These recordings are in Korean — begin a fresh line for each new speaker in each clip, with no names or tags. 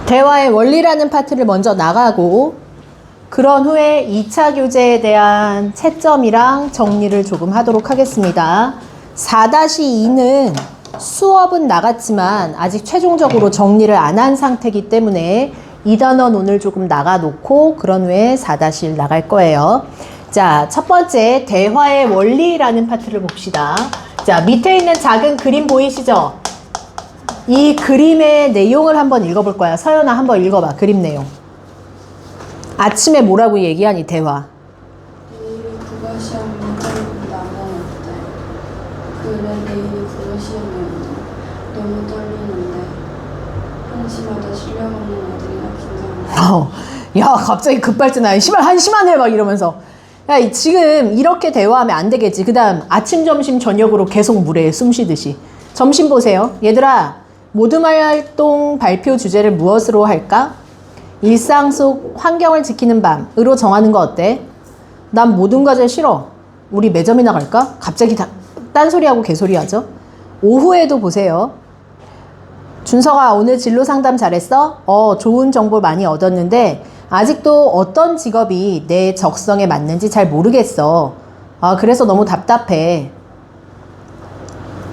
대화의 원리라는 파트를 먼저 나가고 그런 후에 2차 교재에 대한 채점이랑 정리를 조금 하도록 하겠습니다. 4-2는 수업은 나갔지만 아직 최종적으로 정리를 안 한 상태이기 때문에 이 단원 오늘 조금 나가놓고 그런 후에 4-1 나갈 거예요. 자, 첫 번째 대화의 원리라는 파트를 봅시다. 자, 밑에 있는 작은 그림 보이시죠? 이 그림의 내용을 한번 읽어볼 거야. 서연아 한번 읽어봐. 그림 내용. 아침에 뭐라고 얘기하니 대화.
내일이 국어 시험인데 나는 어때? 그래 내일이 국어 시험이었네. 너무 떨리는데 한시마다 실력 없는 애들이나 긴장해.
야 갑자기 급발진하네. 시발 한심하네 막 이러면서. 야 지금 이렇게 대화하면 안 되겠지. 그 다음 아침 점심 저녁으로 계속 물에 숨 쉬듯이. 점심 보세요. 얘들아 모둠 활동 발표 주제를 무엇으로 할까? 일상 속 환경을 지키는 밤으로 정하는 거 어때? 난 모든 과제 싫어. 우리 매점이나 갈까? 갑자기 딴소리하고 개소리하죠. 오후에도 보세요. 준서가 오늘 진로 상담 잘했어? 좋은 정보 많이 얻었는데 아직도 어떤 직업이 내 적성에 맞는지 잘 모르겠어. 그래서 너무 답답해.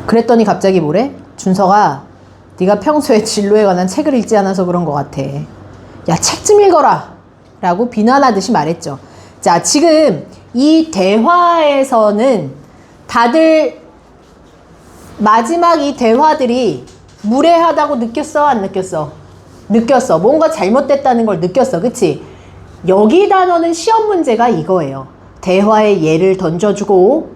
그랬더니 갑자기 뭐래? 준서가 네가 평소에 진로에 관한 책을 읽지 않아서 그런 것 같아. 야, 책 좀 읽어라 라고 비난하듯이 말했죠. 자, 지금 이 대화에서는 다들 마지막 이 대화들이 무례하다고 느꼈어? 안 느꼈어? 느꼈어. 뭔가 잘못됐다는 걸 느꼈어. 그치? 여기 단어는 시험 문제가 이거예요. 대화의 예를 던져주고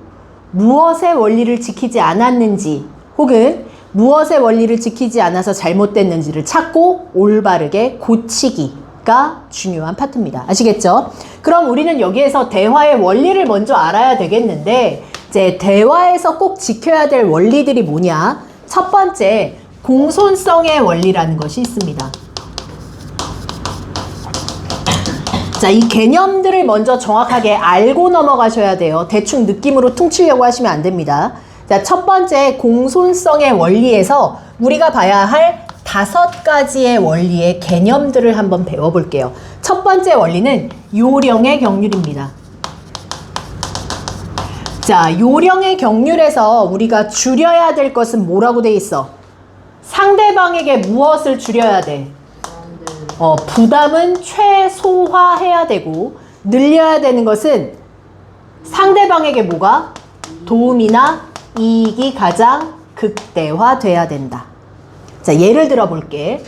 무엇의 원리를 지키지 않았는지 혹은 무엇의 원리를 지키지 않아서 잘못됐는지를 찾고 올바르게 고치기가 중요한 파트입니다. 아시겠죠? 그럼 우리는 여기에서 대화의 원리를 먼저 알아야 되겠는데 이제 대화에서 꼭 지켜야 될 원리들이 뭐냐? 첫 번째, 공손성의 원리라는 것이 있습니다. 자, 이 개념들을 먼저 정확하게 알고 넘어가셔야 돼요. 대충 느낌으로 퉁치려고 하시면 안 됩니다. 자, 첫 번째 공손성의 원리에서 우리가 봐야 할 5가지의 원리의 개념들을 한번 배워볼게요. 첫 번째 원리는 요령의 경률입니다. 자, 요령의 경률에서 우리가 줄여야 될 것은 뭐라고 돼 있어? 상대방에게 무엇을 줄여야 돼? 부담은 최소화해야 되고 늘려야 되는 것은 상대방에게 뭐가? 도움이나 이익이 가장 극대화돼야 된다. 자, 예를 들어 볼게.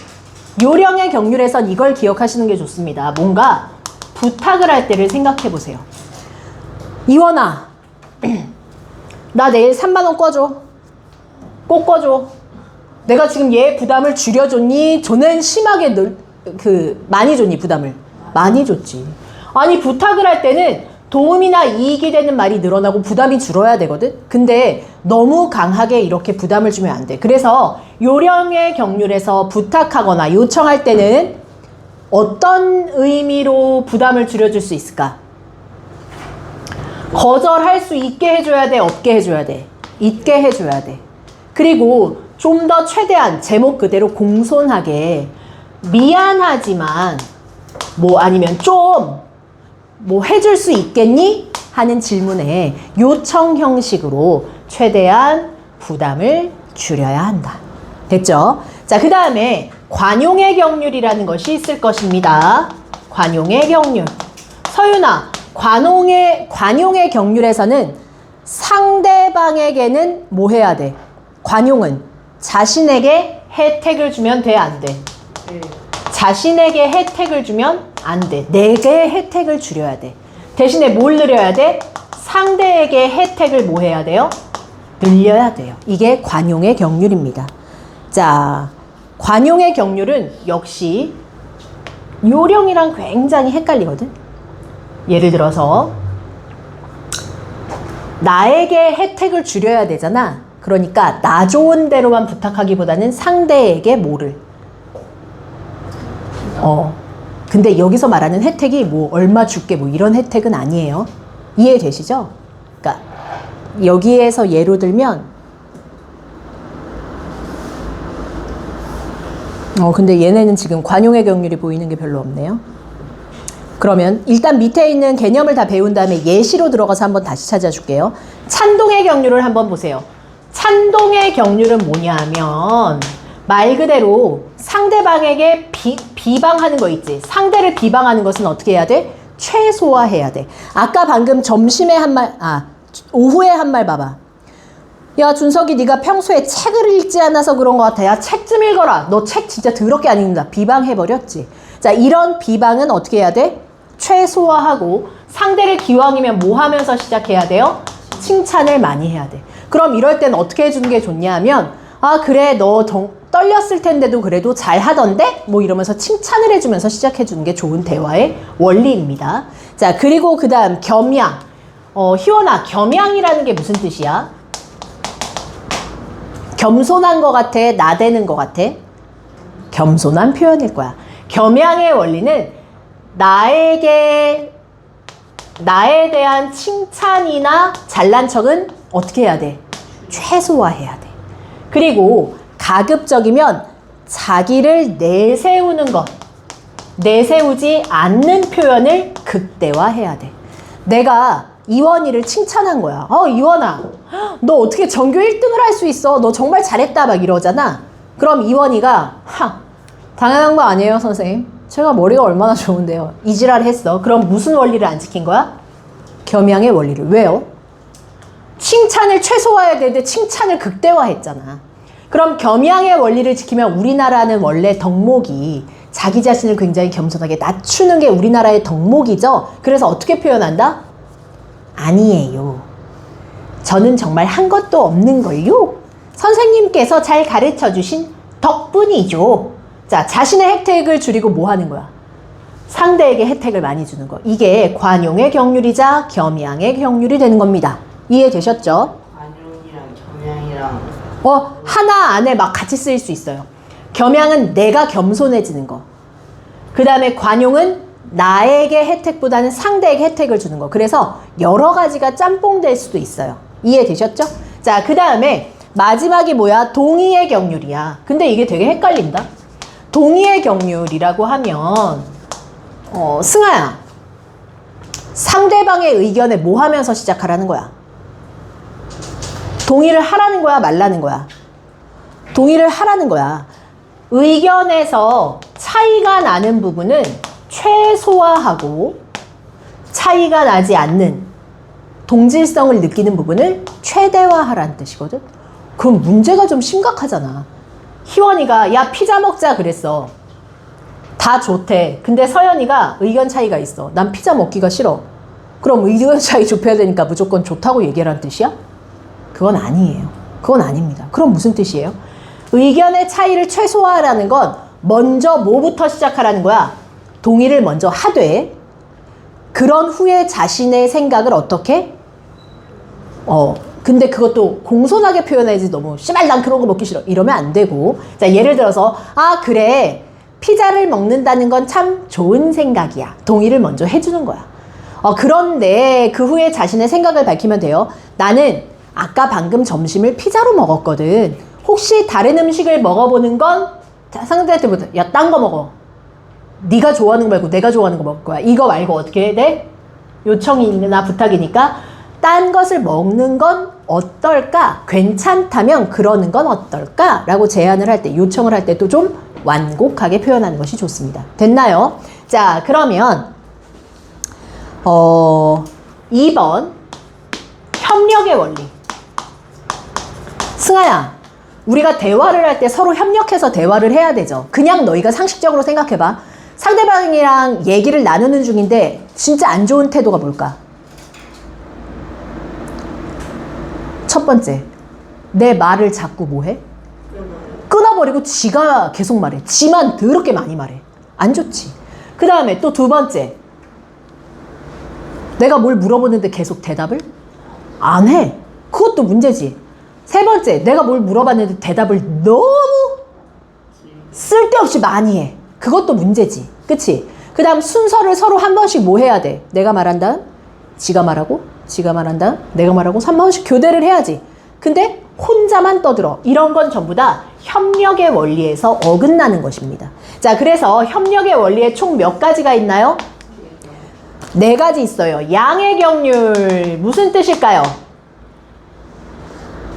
요령의 경률에선 이걸 기억하시는 게 좋습니다. 뭔가 부탁을 할 때를 생각해 보세요. 이원아, 나 내일 3만 원 꺼줘. 꼭 꺼줘. 내가 지금 얘 부담을 줄여줬니? 저는 심하게 많이 줬니 부담을? 많이 줬지. 아니 부탁을 할 때는 도움이나 이익이 되는 말이 늘어나고 부담이 줄어야 되거든? 근데 너무 강하게 이렇게 부담을 주면 안 돼. 그래서 요령의 경률에서 부탁하거나 요청할 때는 어떤 의미로 부담을 줄여줄 수 있을까? 거절할 수 있게 해줘야 돼? 없게 해줘야 돼? 있게 해줘야 돼. 그리고 좀 더 최대한 제목 그대로 공손하게 미안하지만 아니면 좀 해줄 수 있겠니? 하는 질문에 요청 형식으로 최대한 부담을 줄여야 한다. 됐죠? 자, 그 다음에 관용의 경률이라는 것이 있을 것입니다. 관용의 경률. 서윤아, 관용의 경률에서는 상대방에게는 뭐 해야 돼? 관용은 자신에게 혜택을 주면 돼, 안 돼? 자신에게 혜택을 주면 안 돼. 내게 혜택을 줄여야 돼. 대신에 뭘 늘려야 돼? 상대에게 혜택을 뭐 해야 돼요? 늘려야 돼요. 이게 관용의 경률입니다. 자, 관용의 경률은 역시 요령이랑 굉장히 헷갈리거든. 예를 들어서 나에게 혜택을 줄여야 되잖아. 그러니까 나 좋은 대로만 부탁하기보다는 상대에게 뭐를 근데 여기서 말하는 혜택이 얼마 줄게 이런 혜택은 아니에요. 이해되시죠? 그러니까 여기에서 예로 들면 근데 얘네는 지금 관용의 경률이 보이는 게 별로 없네요. 그러면 일단 밑에 있는 개념을 다 배운 다음에 예시로 들어가서 한번 다시 찾아줄게요. 찬동의 경률을 한번 보세요. 찬동의 경률은 뭐냐 하면 말 그대로 상대방에게 비방하는 거 있지. 상대를 비방하는 것은 어떻게 해야 돼? 최소화해야 돼. 아까 방금 점심에 한 말, 오후에 한 말 봐봐. 야, 준석이 네가 평소에 책을 읽지 않아서 그런 것 같아. 야, 책 좀 읽어라. 너 책 진짜 더럽게 안 읽는다. 비방해버렸지. 자, 이런 비방은 어떻게 해야 돼? 최소화하고 상대를 기왕이면 뭐 하면서 시작해야 돼요? 칭찬을 많이 해야 돼. 그럼 이럴 땐 어떻게 해주는 게 좋냐 하면 그래 너 떨렸을 텐데도 그래도 잘 하던데? 뭐 이러면서 칭찬을 해주면서 시작해주는 게 좋은 대화의 원리입니다. 자, 그리고 그 다음 겸양. 희원아, 겸양이라는 게 무슨 뜻이야? 겸손한 것 같아? 나대는 것 같아? 겸손한 표현일 거야. 겸양의 원리는 나에 대한 칭찬이나 잘난 척은 어떻게 해야 돼? 최소화해야 돼. 그리고 가급적이면 자기를 내세우지 않는 표현을 극대화해야 돼. 내가 이원이를 칭찬한 거야. 이원아, 너 어떻게 전교 1등을 할 수 있어? 너 정말 잘했다 막 이러잖아. 그럼 이원이가 당연한 거 아니에요 선생님. 제가 머리가 얼마나 좋은데요. 이 지랄 했어. 그럼 무슨 원리를 안 지킨 거야? 겸양의 원리를. 왜요? 칭찬을 최소화해야 되는데 칭찬을 극대화했잖아. 그럼 겸양의 원리를 지키면 우리나라는 원래 덕목이 자기 자신을 굉장히 겸손하게 낮추는 게 우리나라의 덕목이죠. 그래서 어떻게 표현한다? 아니에요. 저는 정말 한 것도 없는 걸요. 선생님께서 잘 가르쳐 주신 덕분이죠. 자, 자신의 혜택을 줄이고 뭐 하는 거야? 상대에게 혜택을 많이 주는 거. 이게 관용의 경률이자 겸양의 경률이 되는 겁니다. 이해되셨죠?
관용이랑 겸양이랑
하나 안에 막 같이 쓰일 수 있어요. 겸양은 내가 겸손해지는 거. 그 다음에 관용은 나에게 혜택보다는 상대에게 혜택을 주는 거. 그래서 여러 가지가 짬뽕 될 수도 있어요. 이해되셨죠? 자, 그 다음에 마지막이 뭐야? 동의의 경률이야. 근데 이게 되게 헷갈린다. 동의의 경률이라고 하면 승아야, 상대방의 의견에 뭐 하면서 시작하라는 거야? 동의를 하라는 거야, 말라는 거야? 동의를 하라는 거야. 의견에서 차이가 나는 부분은 최소화하고 차이가 나지 않는 동질성을 느끼는 부분을 최대화하라는 뜻이거든. 그럼 문제가 좀 심각하잖아. 희원이가 야 피자 먹자 그랬어. 다 좋대. 근데 서연이가 의견 차이가 있어. 난 피자 먹기가 싫어. 그럼 의견 차이 좁혀야 되니까 무조건 좋다고 얘기하라는 뜻이야? 그건 아니에요. 그건 아닙니다. 그럼 무슨 뜻이에요? 의견의 차이를 최소화하라는 건 먼저 뭐부터 시작하라는 거야? 동의를 먼저 하되 그런 후에 자신의 생각을 어떻게? 근데 그것도 공손하게 표현해야지. 너무 씨발 난 그런 거 먹기 싫어 이러면 안 되고. 자, 예를 들어서 그래 피자를 먹는다는 건 참 좋은 생각이야. 동의를 먼저 해주는 거야. 그런데 그 후에 자신의 생각을 밝히면 돼요. 나는 아까 방금 점심을 피자로 먹었거든. 혹시 다른 음식을 먹어보는 건 상대한테 보다 야 딴 거 먹어. 네가 좋아하는 거 말고 내가 좋아하는 거 먹을 거야. 이거 말고 어떻게 해? 네? 요청이나 부탁이니까 딴 것을 먹는 건 어떨까? 괜찮다면 그러는 건 어떨까? 라고 제안을 할 때, 요청을 할 때 또 좀 완곡하게 표현하는 것이 좋습니다. 됐나요? 자, 그러면 2번 협력의 원리. 승아야, 우리가 대화를 할 때 서로 협력해서 대화를 해야 되죠. 그냥 너희가 상식적으로 생각해봐. 상대방이랑 얘기를 나누는 중인데 진짜 안 좋은 태도가 뭘까? 첫 번째, 내 말을 자꾸 뭐해? 끊어버리고 지가 계속 말해. 지만 더럽게 많이 말해. 안 좋지. 그 다음에 또 두 번째, 내가 뭘 물어보는데 계속 대답을 안 해. 그것도 문제지. 세 번째, 내가 뭘 물어봤는데 대답을 너무 쓸데없이 많이 해. 그것도 문제지. 그치? 그 다음 순서를 서로 한 번씩 뭐 해야 돼? 내가 말한 다음 지가 말하고, 지가 말한 다음 내가 말하고 3번씩 교대를 해야지. 근데 혼자만 떠들어. 이런 건 전부 다 협력의 원리에서 어긋나는 것입니다. 자, 그래서 협력의 원리에 총 몇 가지가 있나요? 4가지 있어요. 양의 경률 무슨 뜻일까요?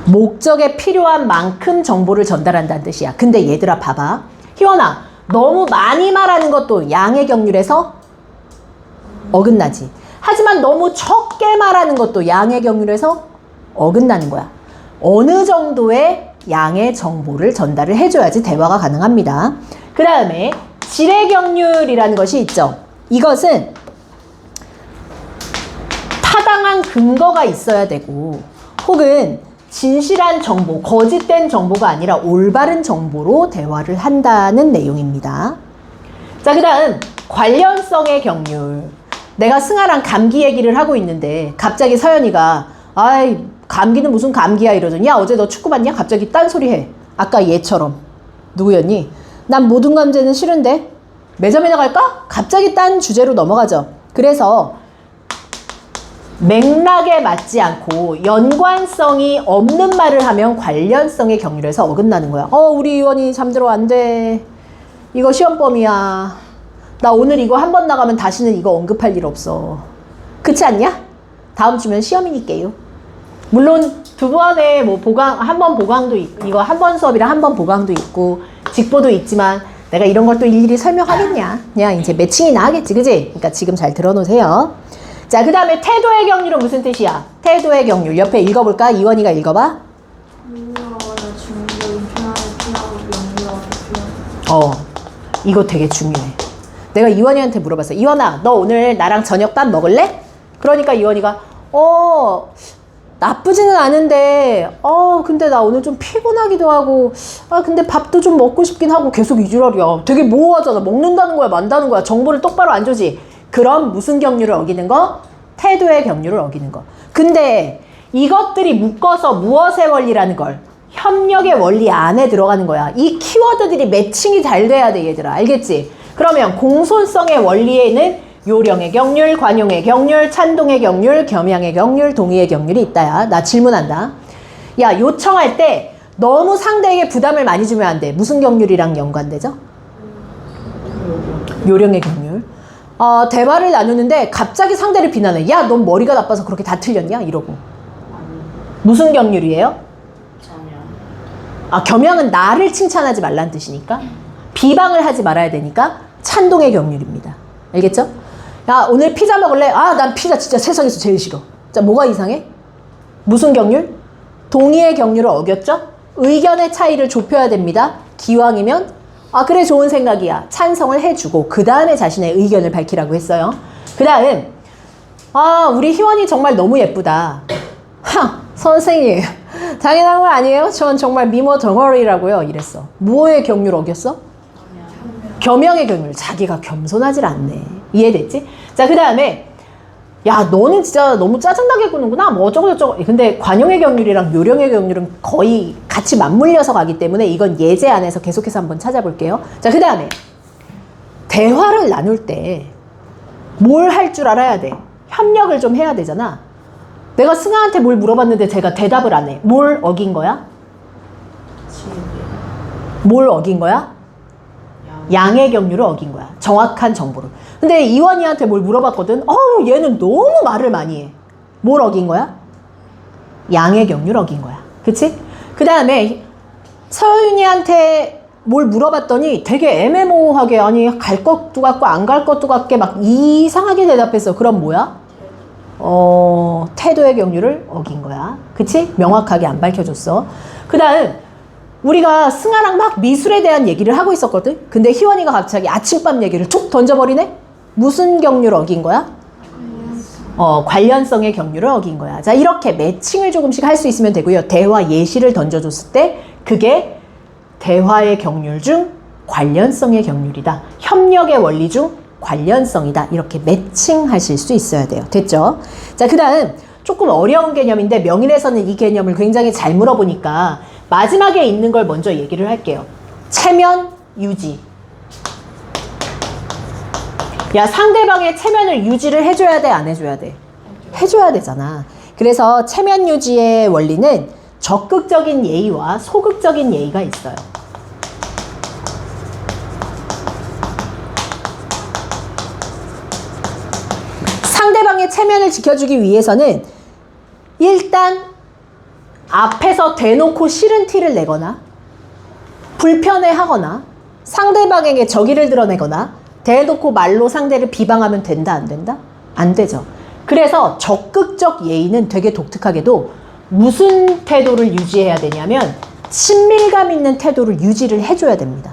목적에 필요한 만큼 정보를 전달한다는 뜻이야. 근데 얘들아 봐봐. 희원아, 너무 많이 말하는 것도 양의 경률에서 어긋나지. 하지만 너무 적게 말하는 것도 양의 경률에서 어긋나는 거야. 어느 정도의 양의 정보를 전달을 해줘야지 대화가 가능합니다. 그 다음에 질의 경률이라는 것이 있죠. 이것은 타당한 근거가 있어야 되고 혹은 진실한 정보, 거짓된 정보가 아니라 올바른 정보로 대화를 한다는 내용입니다. 자, 그 다음 관련성의 경률. 내가 승아랑 감기 얘기를 하고 있는데 갑자기 서연이가 아이 감기는 무슨 감기야 이러더니 야 어제 너 축구 봤냐? 갑자기 딴소리 해. 아까 얘처럼. 누구였니? 난 모든 감자는 싫은데 매점이나 갈까? 갑자기 딴 주제로 넘어가죠. 그래서 맥락에 맞지 않고 연관성이 없는 말을 하면 관련성의 경률에서 어긋나는 거야. 우리 의원이 잠들어 안 돼. 이거 시험범위야. 나 오늘 이거 한 번 나가면 다시는 이거 언급할 일 없어. 그렇지 않냐? 다음 주면 시험이니까요. 물론 두 번에 뭐 보강, 한 번 보강도 있고, 이거 한 번 수업이랑 한 번 보강도 있고, 직보도 있지만, 내가 이런 걸 또 일일이 설명하겠냐? 그냥 이제 매칭이나 하겠지, 그지? 그러니까 지금 잘 들어놓으세요. 자, 그 다음에 태도의 경률은 무슨 뜻이야? 태도의 경률. 옆에 읽어볼까? 이원이가 읽어봐.
명료하거나 중립적인 표현을 피하고 명료하게 표현.
이거 되게 중요해. 내가 이원이한테 물어봤어. 이원아, 너 오늘 나랑 저녁밥 먹을래? 그러니까 이원이가, 나쁘지는 않은데, 근데 나 오늘 좀 피곤하기도 하고, 근데 밥도 좀 먹고 싶긴 하고 계속 이 지랄이야. 되게 모호하잖아. 먹는다는 거야, 만다는 거야. 정보를 똑바로 안 주지. 그럼 무슨 경률을 어기는 거? 태도의 경률을 어기는 거. 근데 이것들이 묶어서 무엇의 원리라는 걸? 협력의 원리 안에 들어가는 거야. 이 키워드들이 매칭이 잘 돼야 돼, 얘들아. 알겠지? 그러면 공손성의 원리에는 요령의 경률, 관용의 경률, 찬동의 경률, 겸양의 경률, 동의의 경률이 있다야. 나 질문한다. 야, 요청할 때 너무 상대에게 부담을 많이 주면 안 돼. 무슨 경률이랑 연관되죠? 요령의 경률. 대화를 나누는데 갑자기 상대를 비난해. 야, 넌 머리가 나빠서 그렇게 다 틀렸냐? 이러고. 무슨 경률이에요? 겸양은 나를 칭찬하지 말라는 뜻이니까. 비방을 하지 말아야 되니까 찬동의 경률입니다. 알겠죠? 야, 오늘 피자 먹을래? 난 피자 진짜 세상에서 제일 싫어. 자, 뭐가 이상해? 무슨 경률? 동의의 경률을 어겼죠? 의견의 차이를 좁혀야 됩니다. 기왕이면 그래 좋은 생각이야. 찬성을 해주고 그 다음에 자신의 의견을 밝히라고 했어요. 그 다음 우리 희원이 정말 너무 예쁘다. 선생님 당연한 거 아니에요? 전 정말 미모 덩어리라고요. 이랬어. 뭐의 경률 어겼어? 겸양의 경률. 자기가 겸손하질 않네. 이해됐지? 자, 그 다음에 야, 너는 진짜 너무 짜증나게 구는구나. 뭐 어쩌고저쩌고. 근데 관용의 경률이랑 요령의 경률은 거의 같이 맞물려서 가기 때문에 이건 예제 안에서 계속해서 한번 찾아볼게요. 자, 그 다음에 대화를 나눌 때 뭘 할 줄 알아야 돼? 협력을 좀 해야 되잖아. 내가 승아한테 뭘 물어봤는데 제가 대답을 안 해. 뭘 어긴 거야? 뭘 어긴 거야? 양의 경률을 어긴 거야. 정확한 정보를. 근데 이원이한테 뭘 물어봤거든. 얘는 너무 말을 많이 해. 뭘 어긴 거야? 양의 경률 어긴 거야. 그치? 그 다음에 서윤이한테 뭘 물어봤더니 되게 애매모호하게 아니 갈 것도 같고 안 갈 것도 같게 막 이상하게 대답했어. 그럼 뭐야? 태도의 경률을 어긴 거야. 그치? 명확하게 안 밝혀줬어. 그 다음 우리가 승아랑 막 미술에 대한 얘기를 하고 있었거든. 근데 희원이가 갑자기 아침밥 얘기를 툭 던져버리네? 무슨 경률을 어긴 거야? 관련성의 경률을 어긴 거야. 자, 이렇게 매칭을 조금씩 할 수 있으면 되고요. 대화 예시를 던져줬을 때 그게 대화의 경률 중 관련성의 경률이다. 협력의 원리 중 관련성이다. 이렇게 매칭하실 수 있어야 돼요. 됐죠? 자, 그 다음 조금 어려운 개념인데 명인에서는 이 개념을 굉장히 잘 물어보니까 마지막에 있는 걸 먼저 얘기를 할게요. 체면 유지. 야, 상대방의 체면을 유지를 해줘야 돼, 안 해줘야 돼? 해줘야 되잖아. 그래서 체면 유지의 원리는 적극적인 예의와 소극적인 예의가 있어요. 상대방의 체면을 지켜주기 위해서는 일단 앞에서 대놓고 싫은 티를 내거나 불편해하거나 상대방에게 적의를 드러내거나 대놓고 말로 상대를 비방하면 된다, 안 된다? 안 되죠. 그래서 적극적 예의는 되게 독특하게도 무슨 태도를 유지해야 되냐면 친밀감 있는 태도를 유지를 해줘야 됩니다.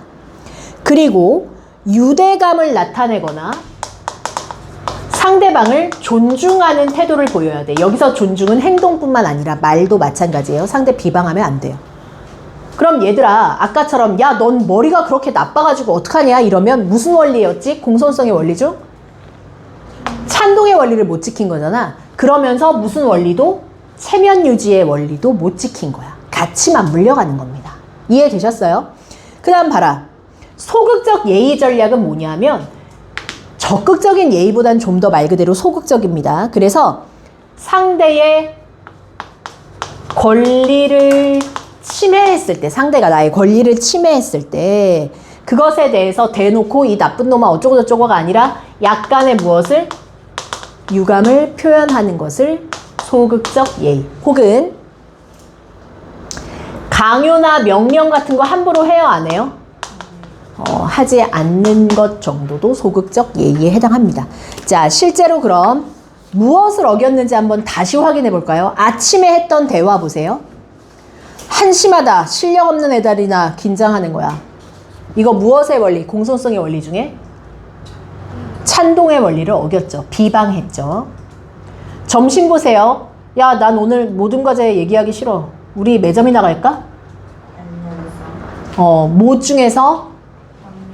그리고 유대감을 나타내거나 상대방을 존중하는 태도를 보여야 돼. 여기서 존중은 행동뿐만 아니라 말도 마찬가지예요. 상대 비방하면 안 돼요. 그럼 얘들아, 아까처럼 야, 넌 머리가 그렇게 나빠가지고 어떡하냐 이러면 무슨 원리였지? 공손성의 원리죠? 찬동의 원리를 못 지킨 거잖아. 그러면서 무슨 원리도? 체면 유지의 원리도 못 지킨 거야. 같이 맞물려가는 겁니다. 이해되셨어요? 그 다음 봐라. 소극적 예의 전략은 뭐냐면 적극적인 예의보단 좀 더 말 그대로 소극적입니다. 그래서 상대의 권리를 침해했을 때, 상대가 나의 권리를 침해했을 때 그것에 대해서 대놓고 이 나쁜 놈아 어쩌고저쩌고가 아니라 약간의 무엇을? 유감을 표현하는 것을 소극적 예의. 혹은 강요나 명령 같은 거 함부로 해요, 안 해요? 하지 않는 것 정도도 소극적 예의에 해당합니다. 자, 실제로 그럼 무엇을 어겼는지 한번 다시 확인해 볼까요? 아침에 했던 대화 보세요. 한심하다, 실력 없는 애들이나 긴장하는 거야. 이거 무엇의 원리? 공손성의 원리 중에 찬동의 원리를 어겼죠. 비방했죠. 점심 보세요. 야, 난 오늘 모든 과제 얘기하기 싫어. 우리 매점이나 갈까? 뭐 중에서?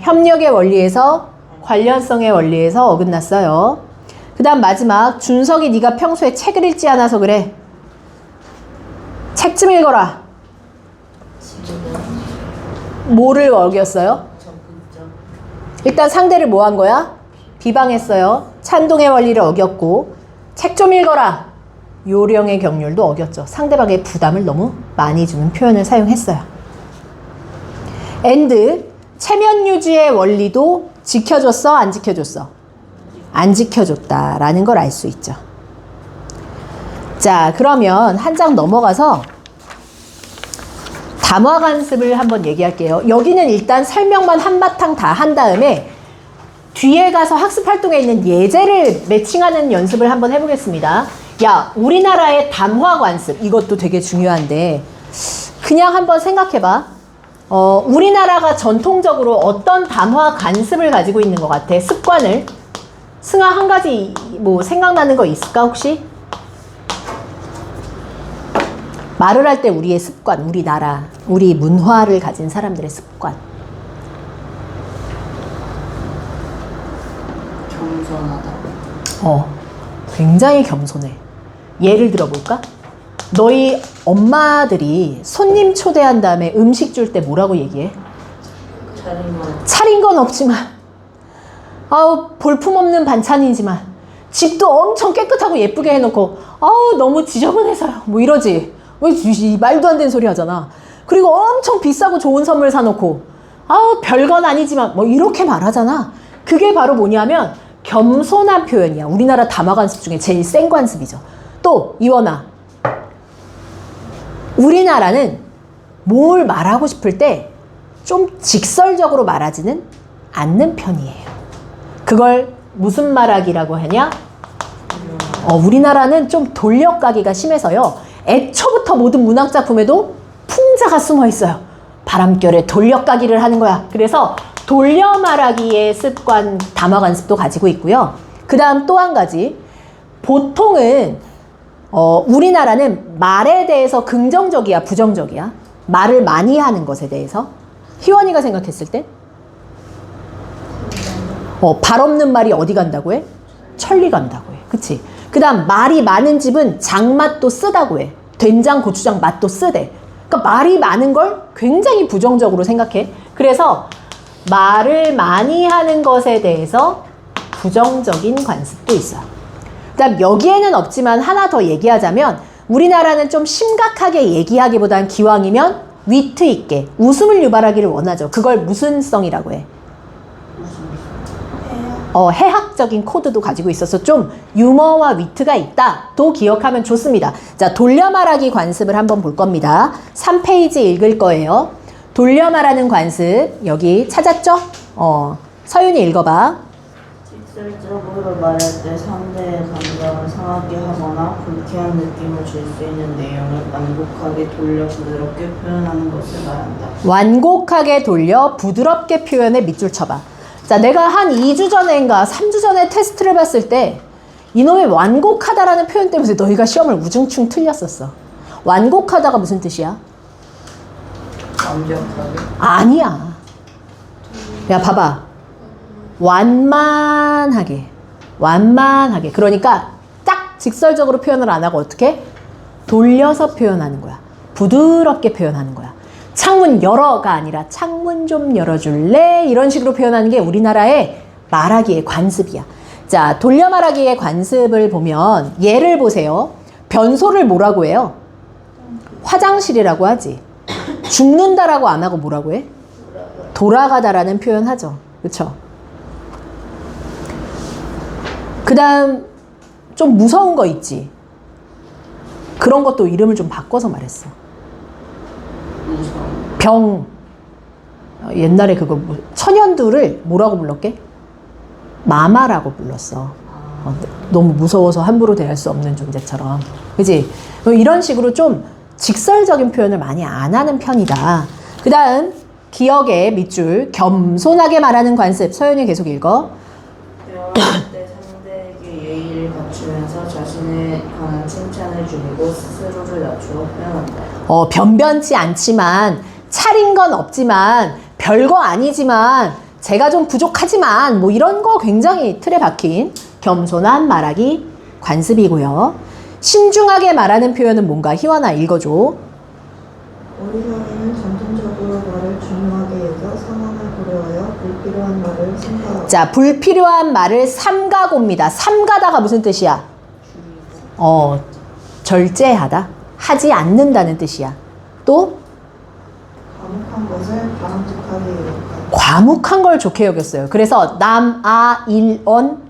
협력의 원리에서, 관련성의 원리에서 어긋났어요. 그 다음 마지막, 준석이 네가 평소에 책을 읽지 않아서 그래. 책 좀 읽어라. 뭐를 어겼어요? 일단 상대를 뭐 한 거야? 비방했어요. 찬동의 원리를 어겼고, 책 좀 읽어라. 요령의 경륜도 어겼죠. 상대방의 부담을 너무 많이 주는 표현을 사용했어요. and 체면 유지의 원리도 지켜줬어? 안 지켜줬어? 안 지켜줬다라는 걸 알 수 있죠. 자, 그러면 한 장 넘어가서 담화 관습을 한번 얘기할게요. 여기는 일단 설명만 한바탕 다 한 다음에 뒤에 가서 학습 활동에 있는 예제를 매칭하는 연습을 한번 해보겠습니다. 야, 우리나라의 담화 관습, 이것도 되게 중요한데 그냥 한번 생각해봐. 우리나라가 전통적으로 어떤 담화 관습을 가지고 있는 것 같아? 습관을. 승아, 한 가지 뭐 생각나는 거 있을까 혹시? 말을 할 때 우리의 습관, 우리나라, 우리 문화를 가진 사람들의 습관.
겸손하다.
굉장히 겸손해. 예를 들어볼까? 너희 엄마들이 손님 초대한 다음에 음식 줄 때 뭐라고 얘기해? 차린 건 없지만, 아우, 볼품없는 반찬이지만, 집도 엄청 깨끗하고 예쁘게 해놓고, 아우, 너무 지저분해서요. 뭐 이러지. 왜 말도 안 되는 소리 하잖아. 그리고 엄청 비싸고 좋은 선물 사놓고, 아우, 별건 아니지만, 뭐 이렇게 말하잖아. 그게 바로 뭐냐면, 겸손한 표현이야. 우리나라 담화 관습 중에 제일 센 관습이죠. 또, 이원아. 우리나라는 뭘 말하고 싶을 때 좀 직설적으로 말하지는 않는 편이에요. 그걸 무슨 말하기라고 하냐? 우리나라는 좀 돌려가기가 심해서요. 애초부터 모든 문학작품에도 풍자가 숨어 있어요. 바람결에 돌려가기를 하는 거야. 그래서 돌려 말하기의 습관, 담화 관습도 가지고 있고요. 그 다음 또 한 가지. 보통은 우리나라는 말에 대해서 긍정적이야, 부정적이야? 말을 많이 하는 것에 대해서? 희원이가 생각했을 때? 발 없는 말이 어디 간다고 해? 천리 간다고 해. 그치? 그 다음 말이 많은 집은 장맛도 쓰다고 해. 된장, 고추장 맛도 쓰대. 그러니까 말이 많은 걸 굉장히 부정적으로 생각해. 그래서 말을 많이 하는 것에 대해서 부정적인 관습도 있어요. 그 다음 여기에는 없지만 하나 더 얘기하자면 우리나라는 좀 심각하게 얘기하기보단 기왕이면 위트 있게 웃음을 유발하기를 원하죠. 그걸 무슨 성이라고 해? 해학적인 코드도 가지고 있어서 좀 유머와 위트가 있다. 또 기억하면 좋습니다. 자, 돌려 말하기 관습을 한번 볼 겁니다. 3페이지 읽을 거예요. 돌려 말하는 관습 여기 찾았죠? 서윤이 읽어봐.
직설적으로 말할 때 상대의 감정을 상하게 하거나 불쾌한 느낌을 줄 수 있는 내용을 완곡하게 돌려 부드럽게 표현하는 것을 말한다.
완곡하게 돌려 부드럽게 표현해 밑줄 쳐봐. 자, 내가 한 2주 전인가 3주 전에 테스트를 봤을 때 이놈의 완곡하다라는 표현 때문에 너희가 시험을 우중충 틀렸었어. 완곡하다가 무슨 뜻이야?
완벽하게?
아니야. 야, 봐봐. 완만하게. 그러니까 딱 직설적으로 표현을 안 하고 어떻게? 돌려서 표현하는 거야. 부드럽게 표현하는 거야. 창문 열어가 아니라 창문 좀 열어줄래? 이런 식으로 표현하는 게 우리나라의 말하기의 관습이야. 자, 돌려 말하기의 관습을 보면 예를 보세요. 변소를 뭐라고 해요? 화장실이라고 하지. 죽는다라고 안 하고 뭐라고 해? 돌아가다라는 표현 하죠. 그쵸? 그 다음 좀 무서운 거 있지. 그런 것도 이름을 좀 바꿔서 말했어. 병. 옛날에 그거 천연두를 뭐라고 불렀게? 마마라고 불렀어. 너무 무서워서 함부로 대할 수 없는 존재처럼. 그지? 이런 식으로 좀 직설적인 표현을 많이 안 하는 편이다. 그 다음 기억의 밑줄 겸손하게 말하는 관습. 서연이 계속 읽어.
대화할 때 상대에게 예의를 갖추면서 자신에 관한 칭찬을 줄이고 스스로를 낮추어 표현한다.
변변치 않지만 차린 건 없지만 별거 아니지만 제가 좀 부족하지만 뭐 이런 거 굉장히 틀에 박힌 겸손한 말하기 관습이고요. 신중하게 말하는 표현은 뭔가? 희원아 읽어줘.
우리 사회는 점진적으로 말을 중요하게 여겨 상황을 고려하여 불필요한 말을 삼가하고.
자, 불필요한 말을 삼가고입니다. 삼가다가 무슨 뜻이야? 절제하다. 하지 않는다는 뜻이야. 또
과묵한 것을 바람직하게 여겼다.
과묵한 걸 좋게 여겼어요. 그래서 남아일언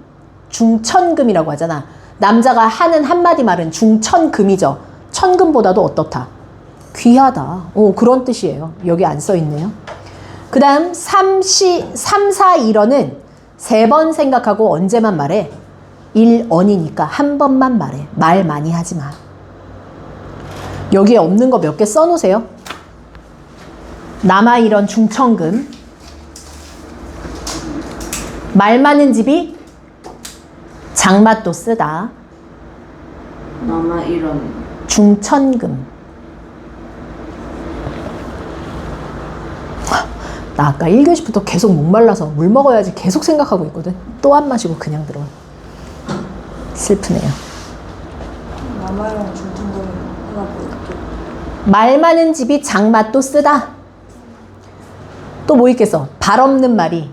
중천금이라고 하잖아. 남자가 하는 한마디 말은 중천금이죠. 천금보다도 어떻다? 귀하다. 그런 뜻이에요. 여기 안 써 있네요. 그 다음 3, 4, 1언은 3번 생각하고 언제만 말해? 1언이니까 한 번만 말해. 말 많이 하지 마. 여기에 없는 거 몇 개 써놓으세요. 남아일언 중천금. 말 많은 집이 장맛도 쓰다.
남아 이런
중천금. 나 아까 1교시부터 계속 목말라서 물 먹어야지 계속 생각하고 있거든. 또 안 마시고 그냥 들어와. 슬프네요.
남아랑 중천금이 하나 보였죠.
말 많은 집이 장맛도 쓰다. 또 뭐 있겠어? 발 없는 말이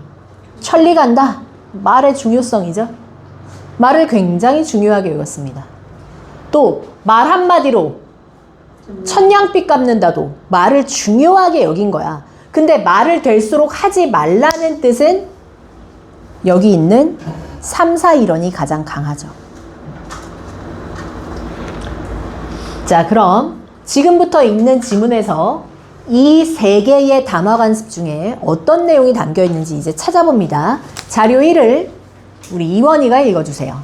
천리 간다. 말의 중요성이죠. 말을 굉장히 중요하게 여겼습니다. 또 말 한마디로 천냥빚 갚는다도 말을 중요하게 여긴 거야. 근데 말을 될수록 하지 말라는 뜻은 여기 있는 3, 4, 1언이 가장 강하죠. 자, 그럼 지금부터 읽는 지문에서 이 3개의 단어 관습 중에 어떤 내용이 담겨 있는지 이제 찾아봅니다. 자료 1을 우리 이원이가 읽어주세요.